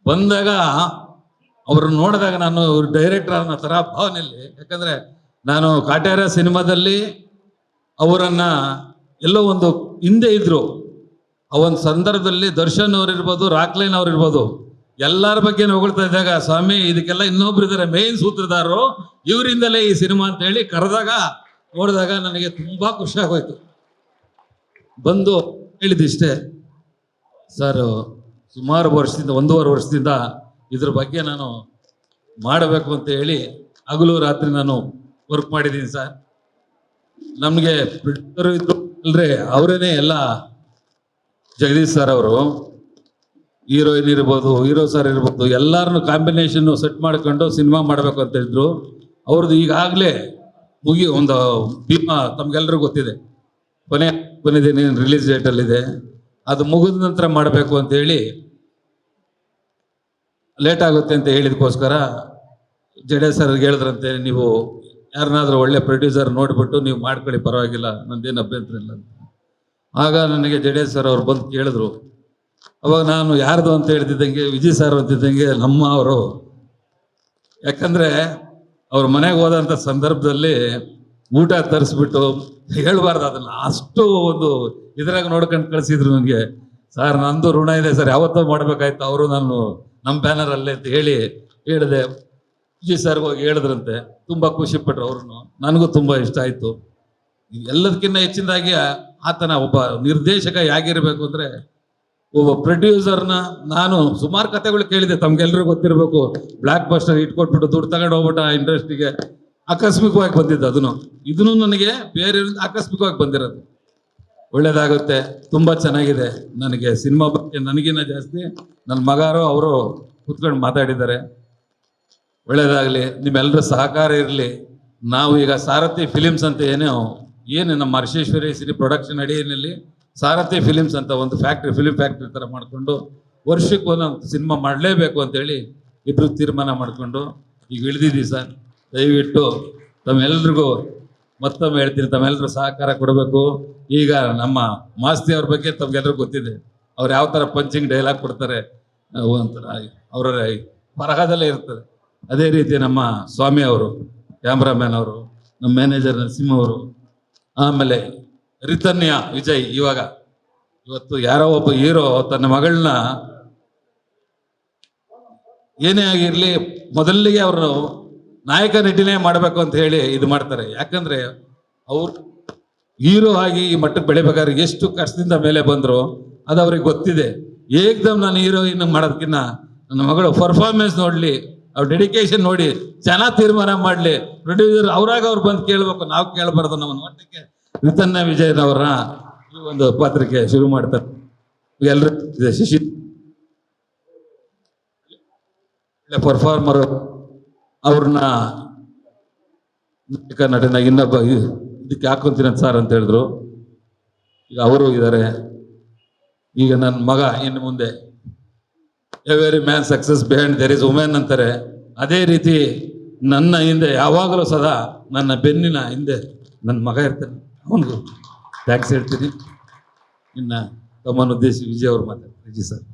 ಬಂದಾಗ ಅವ್ರನ್ನ ನೋಡಿದಾಗ ನಾನು ಡೈರೆಕ್ಟರ್ ಅನ್ನೋ ಥರ ಭಾವನೆಯಲ್ಲಿ, ಯಾಕಂದ್ರೆ ನಾನು ಕಾಟ್ಯಾರ ಸಿನಿಮಾದಲ್ಲಿ ಅವರನ್ನ ಎಲ್ಲೋ ಒಂದು ಹಿಂದೆ ಇದ್ರು. ಆ ಒಂದು ಸಂದರ್ಭದಲ್ಲಿ ದರ್ಶನ್ ಅವ್ರು ಇರ್ಬೋದು, ರಾಕ್ಲೈನ್ ಅವ್ರು ಇರ್ಬೋದು, ಎಲ್ಲರ ಬಗ್ಗೆ ಹೊಗಳ್ತಾ ಇದ್ದಾಗ, ಸ್ವಾಮಿ ಇದಕ್ಕೆಲ್ಲ ಇನ್ನೊಬ್ರು ಇದ್ದಾರೆ ಮೇನ್ ಸೂತ್ರಧಾರರು, ಇವರಿಂದಲೇ ಈ ಸಿನಿಮಾ ಅಂತ ಹೇಳಿ ಕರೆದಾಗ ನೋಡಿದಾಗ ನನಗೆ ತುಂಬಾ ಖುಷಿ ಆಗೋಯ್ತು. ಬಂದು ಹೇಳಿದಿಷ್ಟೇ, ಸರ್ ಸುಮಾರು ವರ್ಷದಿಂದ 1.5 ವರ್ಷದಿಂದ ಇದ್ರ ಬಗ್ಗೆ ನಾನು ಮಾಡಬೇಕು ಅಂತ ಹೇಳಿ ಹಗಲು ರಾತ್ರಿ ನಾನು ವರ್ಕ್ ಮಾಡಿದ್ದೀನಿ ಸರ್. ನಮಗೆ ಪ್ರೊಡ್ಯೂಸರ್ ಇದ್ರು ಅಲ್ರಿ, ಅವರೇನೆ ಎಲ್ಲ, ಜಗದೀಶ್ ಸರ್ ಅವರು, ಹೀರೋಯಿನ್ ಇರ್ಬೋದು, ಹೀರೋ ಸರ್ ಇರ್ಬೋದು, ಎಲ್ಲರನ್ನು ಕಾಂಬಿನೇಷನ್ ಸೆಟ್ ಮಾಡ್ಕೊಂಡು ಸಿನಿಮಾ ಮಾಡಬೇಕು ಅಂತ ಹೇಳಿದ್ರು. ಅವ್ರದ್ದು ಈಗಾಗಲೇ ಒಂದು ಭೀಮಾ ತಮ್ಗೆಲ್ರಿಗೂ ಗೊತ್ತಿದೆ, ಕೊನೆದಿನ ರಿಲೀಸ್ ಡೇಟಲ್ಲಿದೆ. ಅದು ಮುಗಿದ ನಂತರ ಮಾಡಬೇಕು ಅಂತ ಹೇಳಿ ಲೇಟ್ ಆಗುತ್ತೆ ಅಂತ ಹೇಳಿದಕ್ಕೋಸ್ಕರ ಜಡೇಜ್ ಸರ್ ಹೇಳಿದ್ರಂತೆ, ನೀವು ಯಾರನ್ನಾದ್ರೂ ಒಳ್ಳೆ ಪ್ರೊಡ್ಯೂಸರ್ ನೋಡಿಬಿಟ್ಟು ನೀವು ಮಾಡ್ಕೊಳ್ಳಿ, ಪರವಾಗಿಲ್ಲ, ನಂದೇನು ಅಭ್ಯಂತರ ಇಲ್ಲ ಅಂತ. ಆಗ ನನಗೆ ಜಡೇಜ್ ಸರ್ ಅವ್ರು ಬಂದು ಕೇಳಿದ್ರು. ಅವಾಗ ನಾನು ಯಾರ್ದು ಅಂತ ಹೇಳ್ತಿದ್ದಂಗೆ ವಿಜಯ್ ಸರ್ ಅಂತಿದ್ದಂಗೆ ನಮ್ಮ ಅವರು, ಯಾಕಂದ್ರೆ ಅವ್ರ ಮನೆಗೆ ಹೋದಂಥ ಸಂದರ್ಭದಲ್ಲಿ ಊಟ ತರಿಸ್ಬಿಟ್ಟು ಹೇಳ್ಬಾರ್ದು ಅದನ್ನ, ಅಷ್ಟು ಒಂದು ಇದ್ರಾಗ ನೋಡ್ಕೊಂಡು ಕಳಿಸಿದ್ರು ನನಗೆ. ಸರ್ ನಂದು ಋಣ ಇದೆ ಸರ್, ಯಾವತ್ತೋ ಮಾಡ್ಬೇಕಾಯ್ತು, ಅವರು ನಾನು ನಮ್ಮ ಬ್ಯಾನರ್ ಅಲ್ಲೇ ಅಂತ ಹೇಳಿದೆ. ವಿಜಯ್ ಸರ್ಗೆ ಹೋಗಿ ಹೇಳಿದ್ರಂತೆ, ತುಂಬ ಖುಷಿ ಪಟ್ರು ಅವ್ರನ್ನು, ನನಗೂ ತುಂಬ ಇಷ್ಟ ಆಯಿತು. ಎಲ್ಲದಕ್ಕಿಂತ ಹೆಚ್ಚಿನದಾಗಿ ಆತನ ಒಬ್ಬ ನಿರ್ದೇಶಕ ಹೇಗಿರಬೇಕು ಅಂದರೆ, ಒಬ್ಬ ಪ್ರೊಡ್ಯೂಸರ್ನ ನಾನು ಸುಮಾರು ಕಥೆಗಳು ಕೇಳಿದೆ, ತಮ್ಗೆಲ್ರಿಗೂ ಗೊತ್ತಿರಬೇಕು. ಬ್ಲ್ಯಾಕ್ ಬಸ್ಟರ್ ಇಟ್ಕೊಟ್ಬಿಟ್ಟು ದುಡ್ಡು ತಗೊಂಡು ಹೋಗ್ಬಿಟ್ಟು ಆ ಇಂಡಸ್ಟ್ರಿಗೆ ಆಕಸ್ಮಿಕವಾಗಿ ಬಂದಿದ್ದು, ಇದನ್ನು ನನಗೆ ಬೇರೆ ಆಕಸ್ಮಿಕವಾಗಿ ಬಂದಿರೋದು. ಒಳ್ಳೇದಾಗುತ್ತೆ, ತುಂಬ ಚೆನ್ನಾಗಿದೆ. ನನಗೆ ಸಿನಿಮಾ ಬಗ್ಗೆ ನನಗಿನ್ನ ಜಾಸ್ತಿ ನನ್ನ ಮಗಾರು ಅವರು ಕೂತ್ಕೊಂಡು ಮಾತಾಡಿದ್ದಾರೆ. ಒಳ್ಳೇದಾಗಲಿ, ನಿಮ್ಮೆಲ್ಲರ ಸಹಕಾರ ಇರಲಿ. ನಾವು ಈಗ ಸಾರಥಿ ಫಿಲಿಮ್ಸ್ ಅಂತ ಏನು ನಮ್ಮ ಹರ್ಷೇಶ್ವರಿ ಸಿರಿ ಪ್ರೊಡಕ್ಷನ್ ಅಡಿಯಲ್ಲಿ ಸಾರಥಿ ಫಿಲಿಮ್ಸ್ ಅಂತ ಒಂದು ಫಿಲಿಮ್ ಫ್ಯಾಕ್ಟ್ರಿ ಥರ ಮಾಡಿಕೊಂಡು ವರ್ಷಕ್ಕೆ ಒಂದೊಂದು ಸಿನಿಮಾ ಮಾಡಲೇಬೇಕು ಅಂತೇಳಿ ಇಬ್ಬರು ತೀರ್ಮಾನ ಮಾಡಿಕೊಂಡು ಈಗ ಇಳಿದಿದ್ದೀವಿ ಸರ್. ದಯವಿಟ್ಟು ತಮ್ಮೆಲ್ರಿಗೂ ಮತ್ತೊಮ್ಮೆ ಹೇಳ್ತೀನಿ, ತಮ್ಮೆಲ್ಲರೂ ಸಹಕಾರ ಕೊಡಬೇಕು. ಈಗ ನಮ್ಮ ಮಾಸ್ತಿ ಅವ್ರ ಬಗ್ಗೆ ತಮ್ಗೆಲ್ರಿಗೂ ಗೊತ್ತಿದೆ, ಅವ್ರು ಯಾವ ಥರ ಪಂಚಿಂಗ್ ಡೈಲಾಗ್ ಕೊಡ್ತಾರೆ, ಒಂಥರ ಅವರ ಬರಹದಲ್ಲೇ ಇರ್ತದೆ. ಅದೇ ರೀತಿ ನಮ್ಮ ಸ್ವಾಮಿ ಅವರು, ಕ್ಯಾಮ್ರಾಮ್ಯಾನ್ ಅವರು, ನಮ್ಮ ಮ್ಯಾನೇಜರ್ ನರಸಿಂಹ ಅವರು, ಆಮೇಲೆ ರಿತನ್ಯ ವಿಜಯ್. ಇವತ್ತು ಯಾರೋ ಒಬ್ಬ ಹೀರೋ ತನ್ನ ಮಗಳನ್ನ ಏನೇ ಆಗಿರಲಿ ಮೊದಲಿಗೆ ಅವರು ನಾಯಕ ನಟಿನೇ ಮಾಡಬೇಕು ಅಂತ ಹೇಳಿ ಇದು ಮಾಡ್ತಾರೆ. ಯಾಕಂದ್ರೆ ಅವ್ರು ಹೀರೋ ಆಗಿ ಈ ಮಟ್ಟಕ್ಕೆ ಬೆಳಿಬೇಕಾದ್ರೆ ಎಷ್ಟು ಕಷ್ಟದಿಂದ ಮೇಲೆ ಬಂದ್ರು ಅದು ಅವ್ರಿಗೆ ಗೊತ್ತಿದೆ. ಏಕ್ದಮ್ ನಾನು ಹೀರೋಯಿನ್ ಮಾಡೋದಕ್ಕಿಂತ ನನ್ನ ಮಗಳು ಪರ್ಫಾರ್ಮೆನ್ಸ್ ನೋಡ್ಲಿ, ಅವ್ರ ಡೆಡಿಕೇಶನ್ ನೋಡಿ ಚೆನ್ನಾಗಿ ತೀರ್ಮಾನ ಮಾಡಲಿ. ಪ್ರೊಡ್ಯೂಸರ್ ಅವ್ರಾಗ ಅವ್ರು ಬಂದು ಕೇಳಬೇಕು, ನಾವು ಕೇಳಬಾರ್ದು. ನಮ್ಮ ನೋಟಕ್ಕೆ ರಿತನ್ಯ ವಿಜಯನವರ ಈ ಒಂದು ಪಾತ್ರಕ್ಕೆ ಶುರು ಮಾಡ್ತಾರೆ. ಎಲ್ಲರೂ ಶಶಿ ಪರ್ಫಾರ್ಮರ್ ಅವ್ರನ್ನ ನಟನ ಇನ್ನೊಬ್ಬ ಇದಕ್ಕೆ ಹಾಕೊಂತೀನಿ ಸರ್ ಅಂತ ಹೇಳಿದ್ರು. ಈಗ ಅವರು ಇದ್ದಾರೆ. ಈಗ ನನ್ನ ಮಗ ಇನ್ನು ಮುಂದೆ every man success behind there is women ಅಂತಾರೆ. ಅದೇ ರೀತಿ ನನ್ನ ಹಿಂದೆ ಯಾವಾಗಲೂ ಸದಾ ನನ್ನ ಬೆನ್ನಿನ ಹಿಂದೆ ನನ್ನ ಮಗ ಇರ್ತಾನೆ. ಅವನಿಗೂ ಥ್ಯಾಂಕ್ಸ್ ಹೇಳ್ತೀನಿ. ಇನ್ನು ತಮ್ಮನ್ನು ಉದ್ದೇಶಿ ವಿಜಯ್ ಅವ್ರು ಮಾತಾಡ್ತಾರೆ. ವಿಜಯ್ ಸರ್.